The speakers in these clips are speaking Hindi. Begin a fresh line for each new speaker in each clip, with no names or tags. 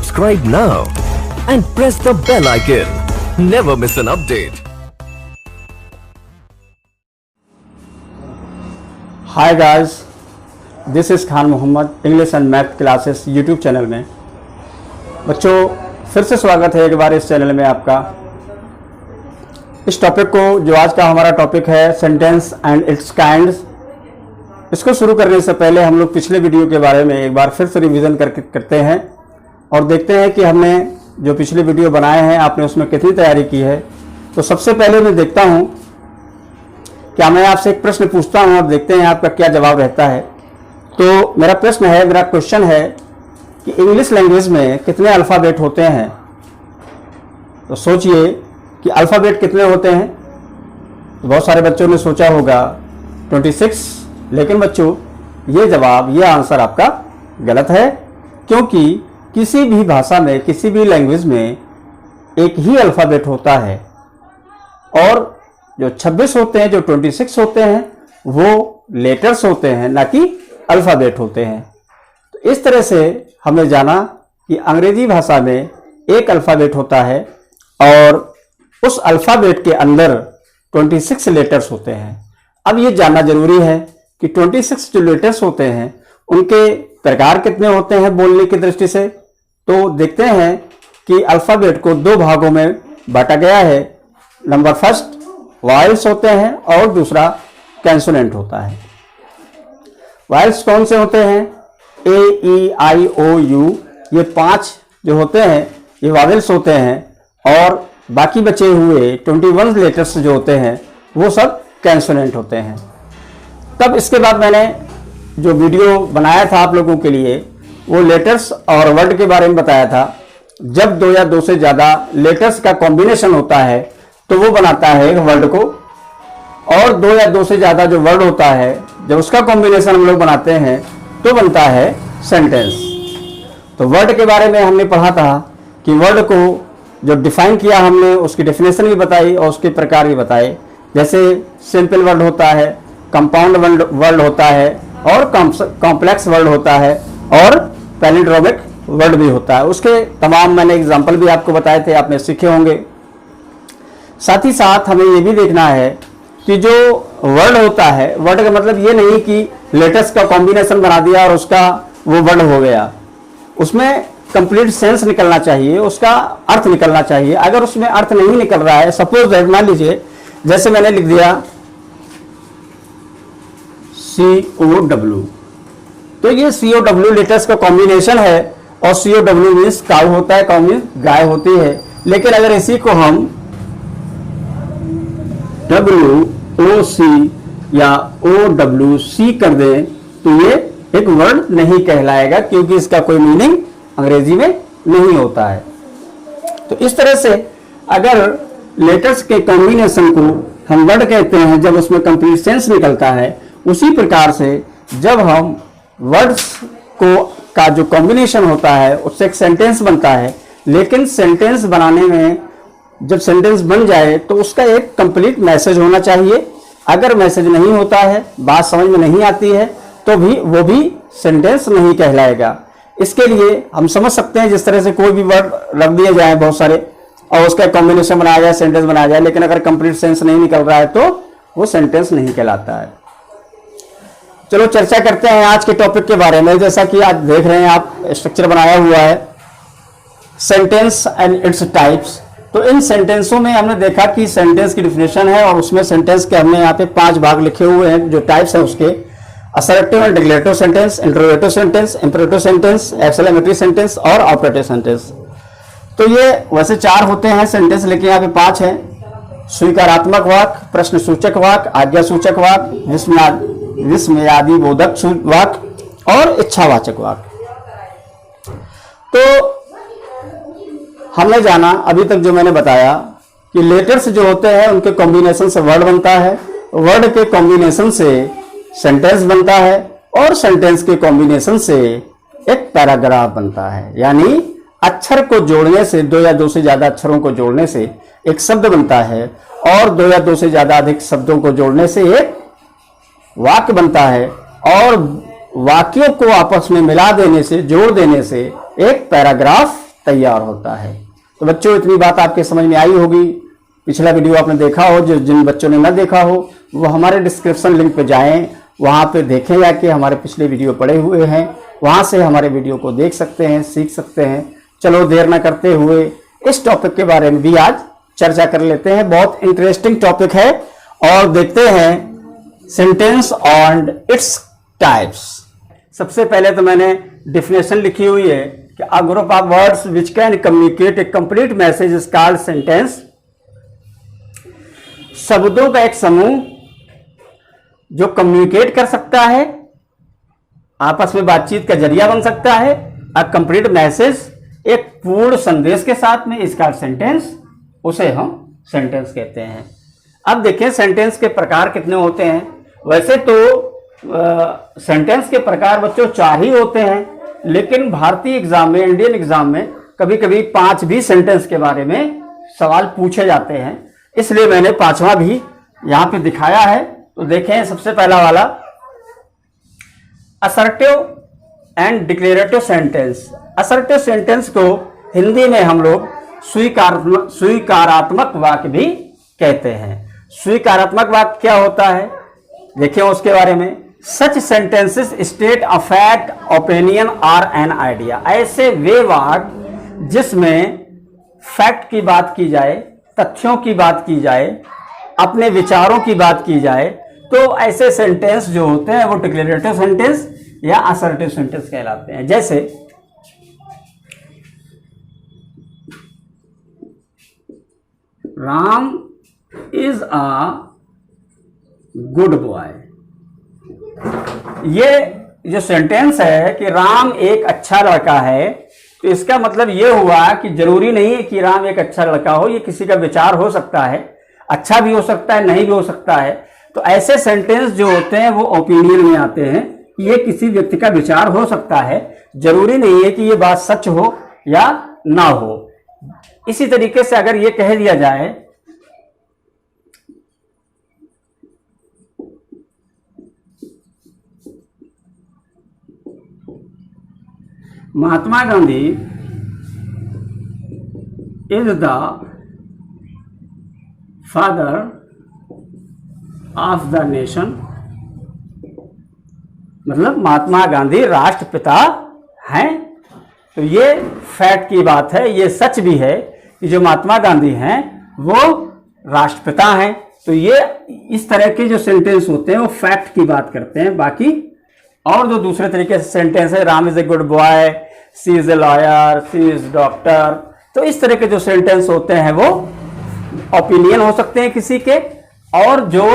subscribe now and press the bell icon. Never miss an update.
Hi guys, this is Khan Mohammed English and math classes YouTube channel में। बच्चों फिर से स्वागत है एक बार इस चैनल में आपका। इस टॉपिक को जो आज का हमारा टॉपिक है सेंटेंस एंड इट्स काइंड्स, इसको शुरू करने से पहले हम लोग पिछले वीडियो के बारे में एक बार फिर से रिवीजन करते हैं और देखते हैं कि हमने जो पिछले वीडियो बनाए हैं आपने उसमें कितनी तैयारी की है। तो सबसे पहले मैं देखता हूं, क्या मैं आपसे एक प्रश्न पूछता हूं और देखते हैं आपका क्या जवाब रहता है। तो मेरा प्रश्न है, मेरा क्वेश्चन है कि इंग्लिश लैंग्वेज में कितने अल्फ़ाबेट होते हैं। तो सोचिए कि अल्फ़ाबेट कितने होते हैं। तो बहुत सारे बच्चों ने सोचा होगा 26, लेकिन बच्चों ये जवाब, ये आंसर आपका गलत है, क्योंकि किसी भी भाषा में, किसी भी लैंग्वेज में एक ही अल्फ़ाबेट होता है और जो 26 होते हैं, जो 26 होते हैं वो लेटर्स होते हैं, ना कि अल्फ़ाबेट होते हैं। तो इस तरह से हमने जाना कि अंग्रेजी भाषा में एक अल्फ़ाबेट होता है और उस अल्फ़ाबेट के अंदर 26 लेटर्स होते हैं। अब ये जानना जरूरी है कि 26 जो लेटर्स होते हैं उनके प्रकार कितने होते हैं बोलने की दृष्टि से। तो देखते हैं कि अल्फ़ाबेट को दो भागों में बांटा गया है। नंबर फर्स्ट वॉयल्स होते हैं और दूसरा कैंसोनेंट होता है। वॉयल्स कौन से होते हैं? ए, ई, आई, ओ, यू, ये 5 जो होते हैं ये वॉयल्स होते हैं और बाकी बचे हुए 21 लेटर्स जो होते हैं वो सब कैंसोनेंट होते हैं। तब इसके बाद मैंने जो वीडियो बनाया था आप लोगों के लिए वो लेटर्स और वर्ड के बारे में बताया था। जब 2 या 2 से ज़्यादा लेटर्स का कॉम्बिनेशन होता है तो वो बनाता है वर्ड को, और 2 या 2 से ज़्यादा जो वर्ड होता है जब उसका कॉम्बिनेशन हम लोग बनाते हैं तो बनता है सेंटेंस। तो वर्ड के बारे में हमने पढ़ा था कि वर्ड को जो डिफाइन किया हमने, उसकी डेफिनेशन भी बताई और उसके प्रकार भी बताए। जैसे सिंपल वर्ड होता है, कंपाउंड वर्ड होता है और कॉम्प्लेक्स वर्ड होता है और पैलिंड्रोमिक वर्ड भी होता है। उसके तमाम मैंने एग्जाम्पल भी आपको बताए थे, आपने सीखे होंगे। साथ ही साथ हमें ये भी देखना है कि जो वर्ड होता है, वर्ड का मतलब ये नहीं कि लेटर्स का कॉम्बिनेशन बना दिया और उसका वो वर्ड हो गया। उसमें कंप्लीट सेंस निकलना चाहिए, उसका अर्थ निकलना चाहिए। अगर उसमें अर्थ नहीं निकल रहा है, सपोज मान लीजिए जैसे मैंने लिख दिया COW, तो ये COW लेटर्स का कॉम्बिनेशन है और COW मीन्स काऊ होता है, काऊ मीन्स गाय होती है। लेकिन अगर इसी को हम WOC या OWC कर दें तो ये एक वर्ड नहीं कहलाएगा, क्योंकि इसका कोई मीनिंग अंग्रेजी में नहीं होता है। तो इस तरह से अगर लेटर्स के कॉम्बिनेशन को हम वर्ड कहते हैं जब उसमें कंप्लीट सेंस निकलता है, उसी प्रकार से जब हम वर्ड्स को का जो कॉम्बिनेशन होता है उससे एक सेंटेंस बनता है। लेकिन सेंटेंस बनाने में जब सेंटेंस बन जाए तो उसका एक कंप्लीट मैसेज होना चाहिए। अगर मैसेज नहीं होता है, बात समझ में नहीं आती है, तो भी वो भी सेंटेंस नहीं कहलाएगा। इसके लिए हम समझ सकते हैं जिस तरह से कोई भी वर्ड रख दिए जाए बहुत सारे और उसका कॉम्बिनेशन बनाया जाए, सेंटेंस बनाया जाए, लेकिन अगर कंप्लीट सेंस नहीं निकल रहा है तो वो सेंटेंस नहीं कहलाता है। चलो चर्चा करते हैं आज के टॉपिक के बारे में। जैसा कि आज देख रहे हैं आप, स्ट्रक्चर बनाया हुआ है सेंटेंस एंड इट्स टाइप्स। तो इन सेंटेंसों में हमने देखा कि सेंटेंस की डिफिनेशन है और उसमें सेंटेंस के हमने यहाँ पे 5 भाग लिखे हुए हैं जो टाइप्स हैं उसके: assertive and declarative sentence, interrogative sentence, imperative sentence, exclamatory sentence और ऑपरेटिव सेंटेंस। तो ये वैसे 4 होते हैं सेंटेंस, लेकिन यहाँ पे 5 हैं: स्वीकारात्मक वाक्य, प्रश्न सूचक वाक्य, आज्ञा सूचक वाक्य, विस्मयादि बोधक वाक्य और इच्छावाचक वाक्य। तो हमने जाना अभी तक जो मैंने बताया कि लेटर्स जो होते हैं उनके कॉम्बिनेशन से वर्ड बनता है, वर्ड के कॉम्बिनेशन से सेंटेंस बनता है और सेंटेंस के कॉम्बिनेशन से एक पैराग्राफ बनता है। यानी अक्षर को जोड़ने से, 2 या 2 से ज्यादा अक्षरों को जोड़ने से एक शब्द बनता है और 2 या 2 से ज्यादा अधिक शब्दों को जोड़ने से एक वाक्य बनता है और वाक्यों को आपस में मिला देने से, जोड़ देने से एक पैराग्राफ तैयार होता है। तो बच्चों, इतनी बात आपके समझ में आई होगी। पिछला वीडियो आपने देखा हो, जो जिन बच्चों ने ना देखा हो वो हमारे डिस्क्रिप्शन लिंक पे जाएं, वहां पे देखें या कि हमारे पिछले वीडियो पड़े हुए हैं, वहां से हमारे वीडियो को देख सकते हैं, सीख सकते हैं। चलो देर ना करते हुए इस टॉपिक के बारे में भी आज चर्चा कर लेते हैं। बहुत इंटरेस्टिंग टॉपिक है और देखते हैं सेंटेंस एंड इट्स टाइप्स। सबसे पहले तो मैंने डिफिनेशन लिखी हुई है कि a group of words which can communicate A complete message is called sentence. शब्दों का एक समूह जो कम्युनिकेट कर सकता है, आपस में बातचीत का जरिया बन सकता है। अ कंप्लीट मैसेज, एक पूर्ण संदेश के साथ में, इसका सेंटेंस, उसे हम सेंटेंस कहते हैं। अब देखें सेंटेंस के प्रकार कितने होते हैं। वैसे तो सेंटेंस के प्रकार बच्चों 4 ही होते हैं, लेकिन भारतीय एग्जाम में, इंडियन एग्जाम में कभी कभी 5 भी सेंटेंस के बारे में सवाल पूछे जाते हैं, इसलिए मैंने 5वां भी यहां पे दिखाया है। तो देखें सबसे पहला वाला assertive and declarative sentence. Assertive sentence को हिंदी में हम लोग स्वीकारात्मक वाक्य भी कहते हैं। स्वीकारात्मक वाक्य क्या होता है, देखिए उसके बारे में। Such sentences state a fact, opinion और एन आइडिया। ऐसे वे वाक्य जिसमें फैक्ट की बात की जाए, तथ्यों की बात की जाए, अपने विचारों की बात की जाए, तो ऐसे सेंटेंस जो होते हैं वो डिक्लेरेटिव सेंटेंस या असर्टिव सेंटेंस कहलाते हैं। जैसे Ram is a good boy. ये जो सेंटेंस है कि राम एक अच्छा लड़का है, तो इसका मतलब ये हुआ कि जरूरी नहीं है कि राम एक अच्छा लड़का हो, ये किसी का विचार हो सकता है, अच्छा भी हो सकता है, नहीं भी हो सकता है। तो ऐसे सेंटेंस जो होते हैं वो ओपिनियन में आते हैं। ये किसी व्यक्ति का विचार हो सकता है, जरूरी नहीं है कि ये बात सच हो या ना हो। इसी तरीके से अगर ये कह दिया जाए Mahatma Gandhi is the father of the nation, मतलब महात्मा गांधी राष्ट्रपिता हैं। तो ये फैक्ट की बात है, ये सच भी है कि जो महात्मा गांधी हैं वो राष्ट्रपिता हैं। तो ये इस तरह के जो सेंटेंस होते हैं वो फैक्ट की बात करते हैं। बाकी और जो दूसरे तरीके से सेंटेंस है, Ram is a good boy, she is a lawyer, she is doctor, तो इस तरह के जो सेंटेंस होते हैं वो ओपिनियन हो सकते हैं किसी के। और जो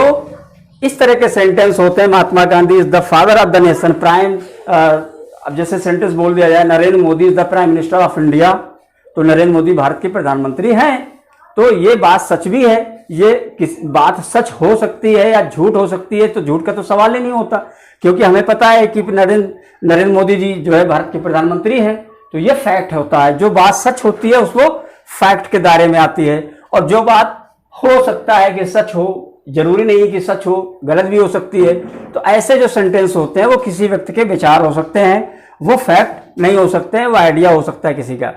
इस तरह के सेंटेंस होते हैं, Mahatma Gandhi is the father of the nation, prime, अब जैसे सेंटेंस बोल दिया जाए Narendra Modi is the prime minister of India, तो नरेंद्र मोदी भारत के प्रधानमंत्री हैं, तो ये बात सच भी है। ये बात सच हो सकती है या झूठ हो सकती है, तो झूठ का तो सवाल ही नहीं होता, क्योंकि हमें पता है कि नरेंद्र मोदी जी जो है भारत के प्रधानमंत्री हैं। तो ये फैक्ट होता है, जो बात सच होती है उसको फैक्ट के दायरे में आती है। और जो बात हो सकता है कि सच हो, जरूरी नहीं कि सच हो, गलत भी हो सकती है। तो ऐसे जो सेंटेंस होते हैं वो किसी व्यक्ति के विचार हो सकते हैं, वो फैक्ट नहीं हो सकते हैं, वो आइडिया हो सकता है किसी का।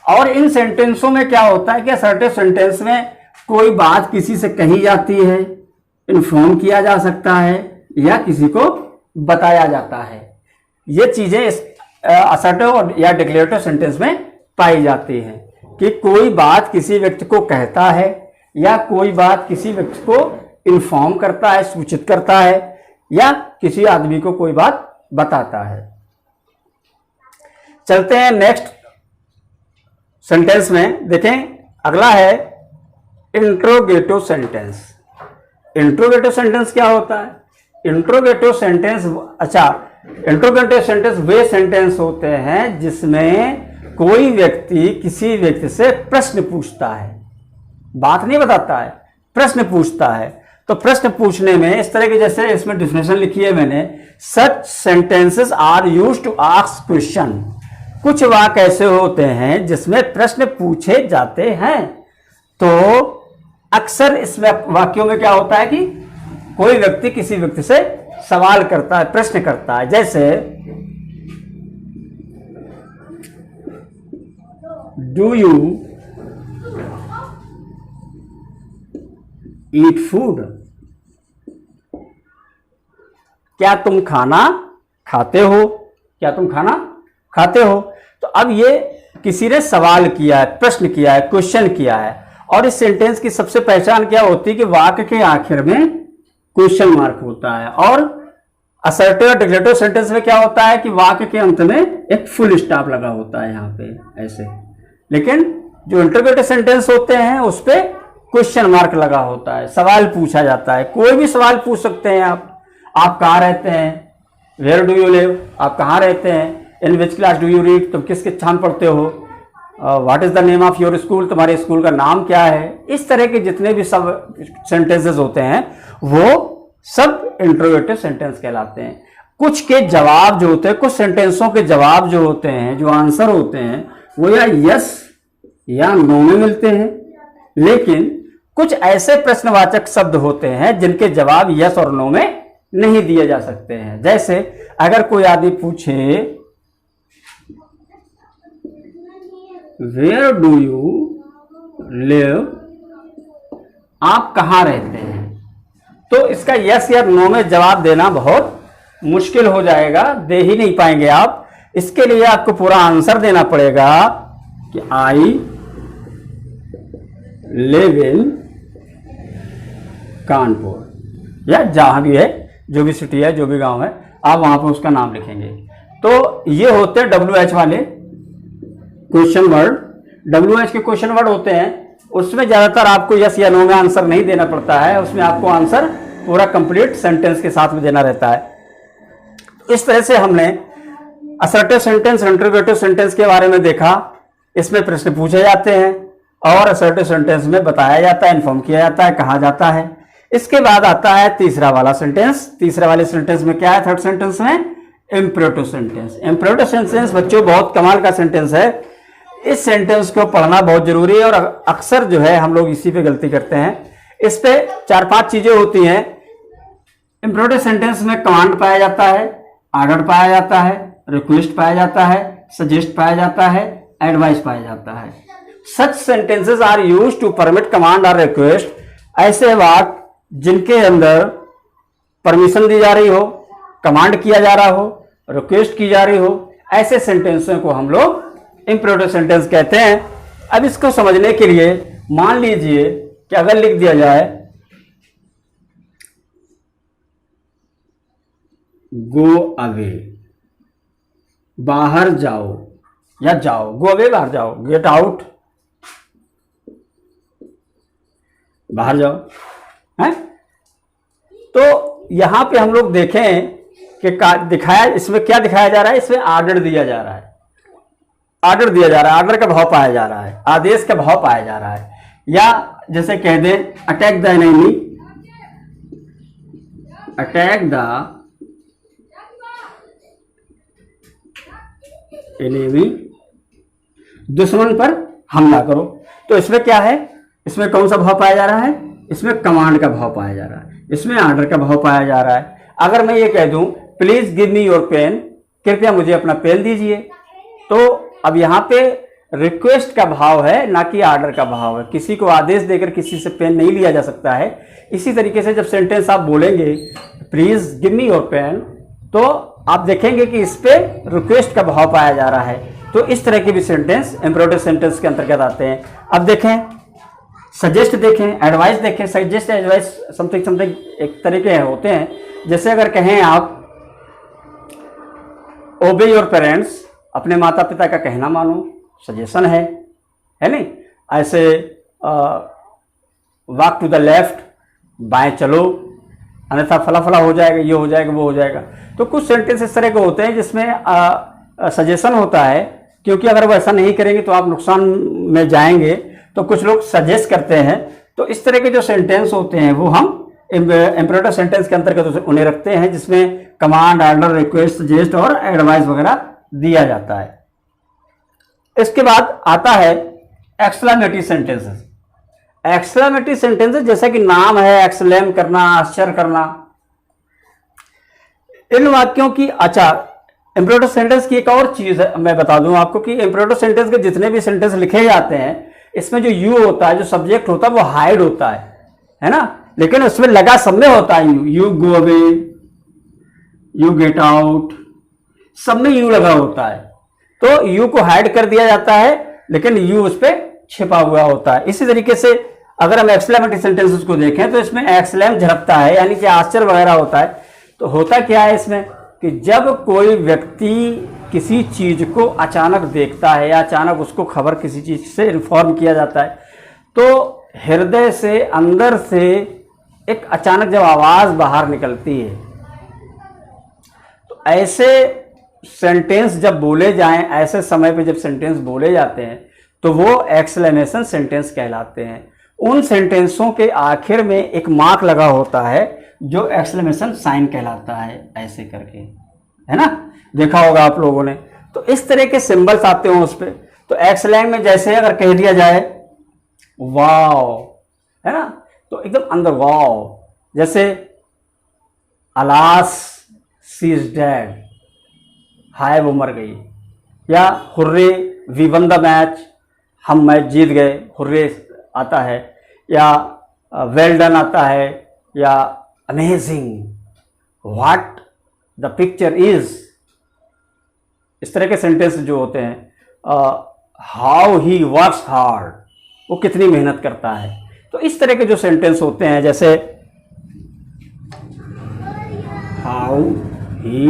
और इन सेंटेंसों में क्या होता है कि सर्टेन सेंटेंस में कोई बात किसी से कही जाती है, इन्फॉर्म किया जा सकता है या किसी को बताया जाता है। ये चीजें असर्टिव या डिक्लेरेटिव सेंटेंस में पाई जाती हैं कि कोई बात किसी व्यक्ति को कहता है या कोई बात किसी व्यक्ति को इन्फॉर्म करता है, सूचित करता है, या किसी आदमी को कोई बात बताता है। चलते हैं नेक्स्ट सेंटेंस में। देखें अगला है इंट्रोगेटिव सेंटेंस। इंट्रोगेटिव सेंटेंस क्या होता है? इंट्रोगेटिव सेंटेंस, अच्छा, इंट्रोगेटिव सेंटेंस वे सेंटेंस होते हैं जिसमें कोई व्यक्ति किसी व्यक्ति से प्रश्न पूछता है, बात नहीं बताता है, प्रश्न पूछता है। तो प्रश्न पूछने में इस तरह के, जैसे इसमें डिफिनेशन लिखी है मैंने, such sentences are used to ask question. कुछ वाक्य ऐसे होते हैं जिसमें प्रश्न पूछे जाते हैं। तो अक्सर इस वाक्यों में क्या होता है कि कोई व्यक्ति किसी व्यक्ति से सवाल करता है, प्रश्न करता है। जैसे डू यू ईट फूड? क्या तुम खाना खाते हो? क्या तुम खाना खाते हो? तो अब ये किसी ने सवाल किया है, प्रश्न किया है, क्वेश्चन किया है, और इस सेंटेंस की सबसे पहचान क्या होती है कि वाक्य के आखिर में क्वेश्चन मार्क होता है, और असर्टिव और डिक्लेरेटिव सेंटेंस में क्या होता है कि वाक्य के अंत में एक फुल स्टॉप लगा होता है यहाँ पे ऐसे। लेकिन जो इंटरोगेटिव सेंटेंस होते हैं उस पे क्वेश्चन मार्क लगा होता है, सवाल पूछा जाता है। कोई भी सवाल पूछ सकते हैं आप कहाँ रहते हैं? Where do you live? आप कहाँ रहते हैं? In which class do you read? तुम किस कक्षा में पढ़ते हो? What is the name of your school? तुम्हारे स्कूल का नाम क्या है? इस तरह के जितने भी सब सेंटेंसेस होते हैं वो सब इंटरोगेटिव सेंटेंस कहलाते हैं। कुछ के जवाब जो होते हैं, कुछ सेंटेंसों के जवाब जो होते हैं, जो आंसर होते हैं, वो या यस या नो में मिलते हैं। लेकिन कुछ ऐसे प्रश्नवाचक शब्द होते हैं जिनके जवाब यस और नो में नहीं दिए जा सकते हैं। जैसे अगर कोई आदमी पूछे वेयर डू यू लिव? आप कहाँ रहते हैं? तो इसका यस या नो में जवाब देना बहुत मुश्किल हो जाएगा, दे ही नहीं पाएंगे आप। इसके लिए आपको पूरा आंसर देना पड़ेगा कि आई लिव इन कानपुर, या जहां भी है, जो भी सिटी है, जो भी गांव है, आप वहां पर उसका नाम लिखेंगे। तो ये होते हैं WH वाले क्वेश्चन वर्ड। WH के क्वेश्चन वर्ड होते हैं, उसमें ज्यादातर आपको यस या नो में आंसर नहीं देना पड़ता है, उसमें आपको आंसर पूरा कंप्लीट सेंटेंस के साथ में देना रहता है। इस तरह से हमने असर्टिव सेंटेंस, इंटरोगेटिव सेंटेंस के बारे में देखा। इसमें प्रश्न पूछे जाते हैं और असर्टिव सेंटेंस में बताया जाता है, इन्फॉर्म किया जाता है, कहा जाता है। इसके बाद आता है तीसरा वाला सेंटेंस। तीसरे वाले सेंटेंस में क्या है? थर्ड सेंटेंस में इंपेरेटिव सेंटेंस। इंपेरेटिव सेंटेंस बच्चों बहुत कमाल का सेंटेंस है। इस सेंटेंस को पढ़ना बहुत जरूरी है, और अक्सर जो है हम लोग इसी पे गलती करते हैं। इस पे 4-5 चीजें होती हैं। इंपेरेटिव सेंटेंस में कमांड पाया जाता है, ऑर्डर पाया जाता है, रिक्वेस्ट पाया जाता है, सजेस्ट पाया जाता है, एडवाइस पाया जाता है। Such sentences are used to permit command और रिक्वेस्ट। ऐसे वाक्य जिनके अंदर परमिशन दी जा रही हो, कमांड किया जा रहा हो, रिक्वेस्ट की जा रही हो, ऐसे सेंटेंसों को हम लोग इंपेरेटिव सेंटेंस कहते हैं। अब इसको समझने के लिए मान लीजिए कि अगर लिख दिया जाए गो अवे, बाहर जाओ, या जाओ, गो अवे बाहर जाओ, गेट आउट, बाहर जाओ है। तो यहां पे हम लोग देखें कि दिखाया, इसमें क्या दिखाया जा रहा है? इसमें ऑर्डर दिया जा रहा है, ऑर्डर दिया जा रहा है, ऑर्डर का भाव पाया जा रहा है, आदेश का भाव पाया जा रहा है। या जैसे कह दें attack the enemy, attack the enemy, दुश्मन पर हमला करो। तो इसमें क्या है? इसमें कौन सा भाव पाया जा रहा है? इसमें कमांड का भाव पाया जा रहा है, इसमें ऑर्डर का भाव पाया जा रहा है। अगर मैं ये कह दूं please give me your pen, कृपया मुझे अपना पेन दीजिए, तो अब यहाँ पे रिक्वेस्ट का भाव है, ना कि ऑर्डर का भाव है। किसी को आदेश देकर किसी से पेन नहीं लिया जा सकता है। इसी तरीके से जब सेंटेंस आप बोलेंगे please give me your pen, तो आप देखेंगे कि इस पे रिक्वेस्ट का भाव पाया जा रहा है। तो इस तरह के भी सेंटेंस इंपेरेटिव सेंटेंस के अंतर्गत आते हैं। अब देखें सजेस्ट, देखें एडवाइस, देखें सजेस्ट, एडवाइस समथिंग समथिंग एक तरीके होते हैं। जैसे अगर कहें आप ओबे योर पेरेंट्स, अपने माता पिता का कहना मानो, सजेशन है नहीं? ऐसे वॉक टू द लेफ्ट, बाएं चलो, अन्यथा फला फला हो जाएगा, ये हो जाएगा, वो हो जाएगा। तो कुछ सेंटेंस इस तरह के होते हैं जिसमें सजेशन होता है, क्योंकि अगर वो ऐसा नहीं करेंगे तो आप नुकसान में जाएंगे, तो कुछ लोग सजेस्ट करते हैं। तो इस तरह के जो सेंटेंस होते हैं वो हम इंपेरेटिव सेंटेंस के अंतर्गत उन्हें रखते हैं, जिसमें कमांड, ऑर्डर, रिक्वेस्ट, सजेस्ट और एडवाइस वगैरह दिया जाता है। इसके बाद आता है एक्सक्लेमेटरी सेंटेंसेस। एक्सक्लेमेटरी सेंटेंसेस जैसा कि नाम है, एक्सक्लेम करना, आश्चर्य करना। इन वाक्यों की इम्परेटिव सेंटेंस की एक और चीज है, मैं बता दूं आपको कि इम्परेटिव सेंटेंस के जितने भी सेंटेंस लिखे जाते हैं इसमें जो यू होता है, जो सब्जेक्ट होता है वो हाइड होता है ना, लेकिन उसमें लगा सब में होता है you go away, you get out, सब में यू लगा होता है। तो यू को हाइड कर दिया जाता है लेकिन यू उस पर छिपा हुआ होता है। इसी तरीके से अगर हम एक्सक्लेमेटरी सेंटेंसेस को देखें तो इसमें एक्सक्लेम झड़कता है, यानी कि आश्चर्य वगैरह होता है। तो होता क्या है इसमें कि जब कोई व्यक्ति किसी चीज को अचानक देखता है या अचानक उसको खबर किसी चीज से इन्फॉर्म किया जाता है तो हृदय से अंदर से एक अचानक जब आवाज बाहर निकलती है, तो ऐसे सेंटेंस जब बोले जाएं, ऐसे समय पे जब सेंटेंस बोले जाते हैं तो वो एक्सक्लेमेशन सेंटेंस कहलाते हैं। उन सेंटेंसों के आखिर में एक मार्क लगा होता है जो एक्सक्लेमेशन साइन कहलाता है, ऐसे करके, है ना, देखा होगा आप लोगों ने। तो इस तरह के सिंबल्स आते हो उस पर। तो एक्सक्लेम में जैसे अगर कह दिया जाए वाओ, है ना, तो एकदम अंदर वाओ, जैसे अलास शी इज डेड, हाय वो मर गई, या hurray we won the match, हम मैच जीत गए, हुर्रे आता है, या वेल डन आता है, या amazing what the picture is. इस तरह के सेंटेंस जो होते हैं, हाउ ही वर्क्स हार्ड, वो कितनी मेहनत करता है। तो इस तरह के जो सेंटेंस होते हैं, जैसे हाउ ही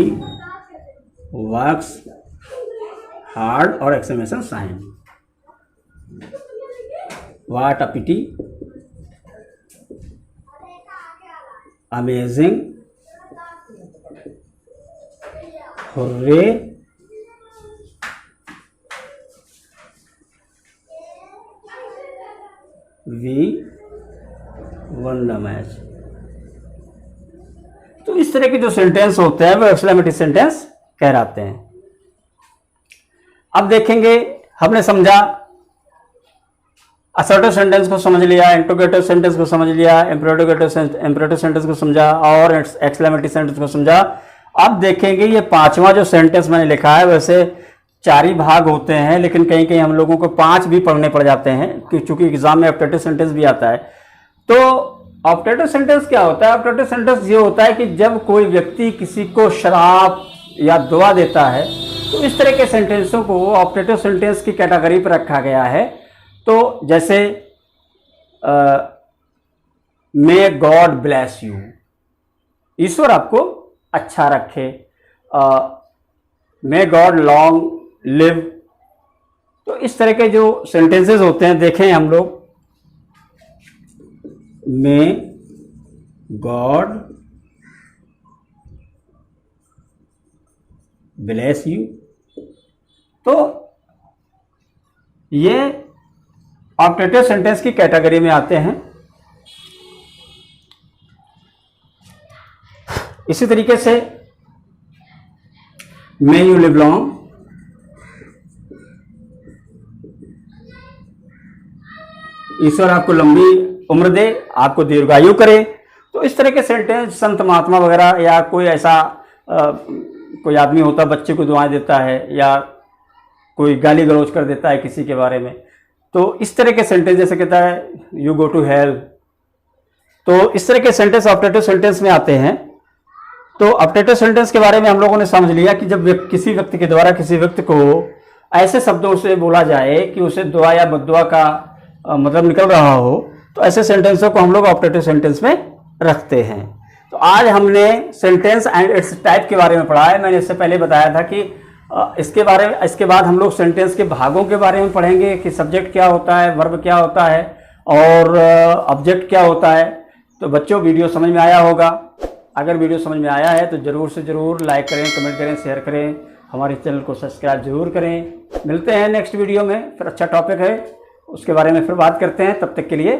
वर्क्स हार्ड और exclamation sign, what a pity, amazing, hurray, we won the match. तो इस तरह के जो सेंटेंस होते हैं वो एक्सक्लेमेटरी सेंटेंस कहलाते हैं। अब देखेंगे, हमने समझा असर्टिव सेंटेंस को समझ लिया, इंट्रोगेटिव सेंटेंस को समझ लिया, इंपरेटिव सेंटेंस को समझा और एक्सक्लेमेटरी सेंटेंस को समझा। अब देखेंगे ये पांचवा जो सेंटेंस मैंने लिखा है, वैसे 4 ही भाग होते हैं लेकिन कहीं कहीं हम लोगों को 5 भी पढ़ने पड़ जाते हैं क्योंकि एग्जाम में ऑप्टेटिव सेंटेंस भी आता है। तो ऑप्टेटिव सेंटेंस क्या होता है? ऑप्टेटिव सेंटेंस ये होता है कि जब कोई व्यक्ति किसी को श्राप या दुआ देता है तो इस तरह के सेंटेंसों को ऑप्टेटिव सेंटेंस की कैटेगरी पर रखा गया है। तो जैसे मे गॉड ब्लेस यू, ईश्वर आपको अच्छा रखे, मे गॉड लॉन्ग लिव। तो इस तरह के जो सेंटेंसेस होते हैं देखें हम लोग, मे गॉड ब्लेस यू, तो ये ऑप्टेटिव सेंटेंस की कैटेगरी में आते हैं। इसी तरीके से मे यू लिव लॉन्ग, ईश्वर आपको लंबी उम्र दे, आपको दीर्घायु करे। तो इस तरह के सेंटेंस संत महात्मा वगैरह या कोई ऐसा कोई आदमी होता बच्चे को दुआएं देता है या कोई गाली गलौज कर देता है किसी के बारे में, तो इस तरह के सेंटेंस जैसे कहता है यू गो टू हेल। तो इस तरह के सेंटेंस ऑप्टेटिव सेंटेंस में आते हैं। तो ऑप्टेटिव सेंटेंस के बारे में हम लोगों ने समझ लिया कि जब किसी व्यक्ति के द्वारा किसी व्यक्ति को ऐसे शब्दों से बोला जाए कि उसे दुआ या बद्दुआ का मतलब निकल रहा हो, तो ऐसे सेंटेंसों को हम लोग ऑप्टेटिव सेंटेंस में रखते हैं। तो आज हमने सेंटेंस एंड इट्स टाइप के बारे में पढ़ा है। मैंने इससे पहले बताया था कि इसके बाद हम लोग सेंटेंस के भागों के बारे में पढ़ेंगे कि सब्जेक्ट क्या होता है, वर्ब क्या होता है और ऑब्जेक्ट क्या होता है। तो बच्चों वीडियो समझ में आया होगा। अगर वीडियो समझ में आया है तो ज़रूर से ज़रूर लाइक करें, कमेंट करें, शेयर करें, हमारे चैनल को सब्सक्राइब जरूर करें। मिलते हैं नेक्स्ट वीडियो में, फिर अच्छा टॉपिक है उसके बारे में फिर बात करते हैं। तब तक के लिए